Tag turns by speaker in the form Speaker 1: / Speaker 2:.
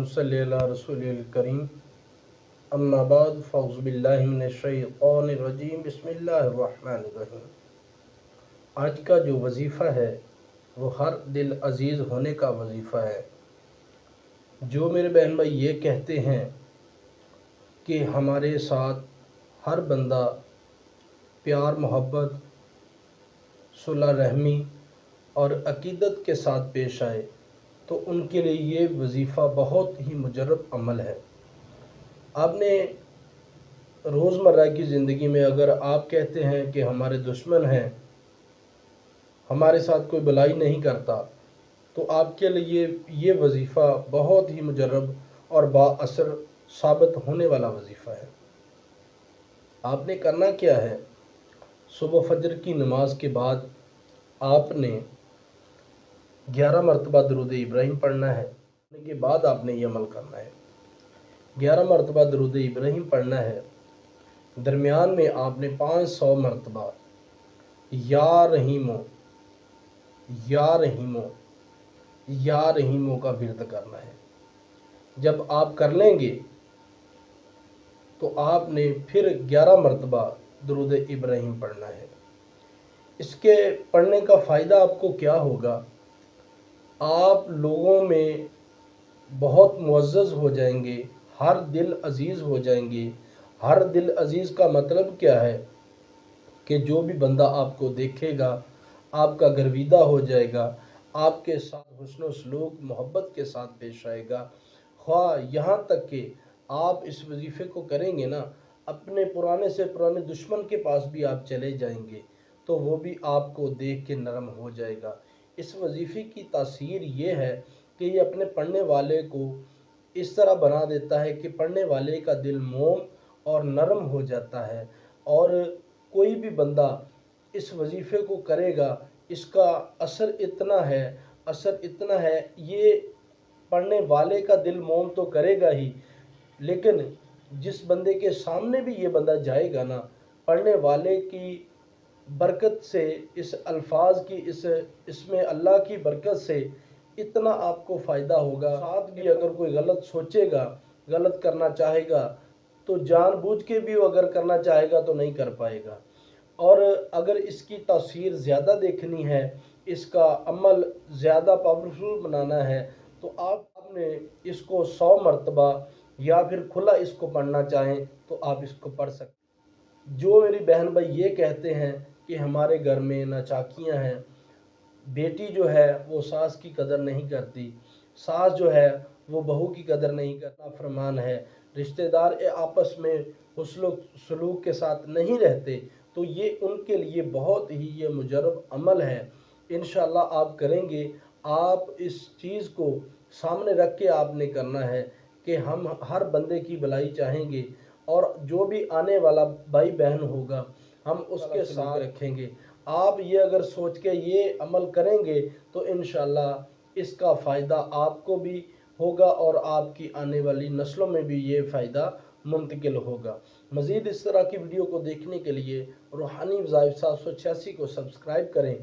Speaker 1: सल्ली अला रसूलिल करीम अम्मा बाद फ़ौज़ु बिल्लाहि मिनश्शैतानिर रजीम बिस्मिल्लाहिर रहमानिर रहीम। आज का जो वजीफ़ा है वो हर दिल अजीज़ होने का वजीफ़ा है। जो मेरे बहन भाई ये कहते हैं कि हमारे साथ हर बंदा प्यार मोहब्बत सुलह रहमी और अकीदत के साथ पेश आए, तो उनके लिए ये वजीफ़ा बहुत ही मुजर्रब अमल है। आपने रोज़मर्रा की ज़िंदगी में अगर आप कहते हैं कि हमारे दुश्मन हैं, हमारे साथ कोई भलाई नहीं करता, तो आपके लिए ये वजीफ़ा बहुत ही मुजर्रब और बाअसर साबित होने वाला वजीफ़ा है। आपने करना क्या है, सुबह फजर की नमाज के बाद आपने 11 मरतबा दरूद इब्राहिम पढ़ना है। के बाद आपने ये अमल करना है। 11 मरतबा दरूद इब्राहिम पढ़ना है। दरमियान में आपने 500 मरतबा या रहीमो या रहीमो या रहीमो का विर्द करना है। जब आप कर लेंगे तो आपने फिर 11 मरतबा दरूद इब्राहिम पढ़ना है। इसके पढ़ने का फ़ायदा आपको क्या होगा, आप लोगों में बहुत मुअज़्ज़ज़ हो जाएंगे, हर दिल अजीज़ हो जाएंगे। हर दिल अजीज़ का मतलब क्या है कि जो भी बंदा आपको देखेगा आपका गर्विदा हो जाएगा, आपके साथ हुस्न सलूक मोहब्बत के साथ पेश आएगा। ख्वाह यहाँ तक कि आप इस वजीफ़े को करेंगे ना, अपने पुराने से पुराने दुश्मन के पास भी आप चले जाएंगे तो वो भी आपको देख के नरम हो जाएगा। इस वजीफ़े की तासीर ये है कि ये अपने पढ़ने वाले को इस तरह बना देता है कि पढ़ने वाले का दिल मोम और नरम हो जाता है। और कोई भी बंदा इस वजीफ़े को करेगा, इसका असर इतना है, ये पढ़ने वाले का दिल मोम तो करेगा ही, लेकिन जिस बंदे के सामने भी ये बंदा जाएगा ना, पढ़ने वाले की बरकत से, इस अल्फाज की, इसमें अल्लाह की बरकत से इतना आपको फ़ायदा होगा। साथ भी अगर कोई गलत सोचेगा, गलत करना चाहेगा, तो जानबूझ के भी वो अगर करना चाहेगा तो नहीं कर पाएगा। और अगर इसकी तासीर ज़्यादा देखनी है, इसका अमल ज़्यादा पावरफुल बनाना है, तो आपने इसको 100 मरतबा या फिर खुला इसको पढ़ना चाहें तो आप इसको पढ़ सकते। जो मेरी बहन भाई ये कहते हैं कि हमारे घर में नाचाकियाँ हैं, बेटी जो है वो सास की कदर नहीं करती, सास जो है वो बहू की कदर नहीं करता, फरमान है, रिश्तेदार आपस में हुस्न सलूक के साथ नहीं रहते, तो ये उनके लिए बहुत ही ये मुजर्रब अमल है। इंशाअल्लाह आप करेंगे। आप इस चीज़ को सामने रख के आपने करना है कि हम हर बंदे की भलाई चाहेंगे और जो भी आने वाला भाई बहन होगा हम उसके साथ रखेंगे। आप ये अगर सोच के ये अमल करेंगे तो इंशाअल्लाह इसका फ़ायदा आपको भी होगा और आपकी आने वाली नस्लों में भी ये फ़ायदा मुंतकिल होगा। मज़ीद इस तरह की वीडियो को देखने के लिए रूहानी वज़ाइफ 786 को सब्सक्राइब करें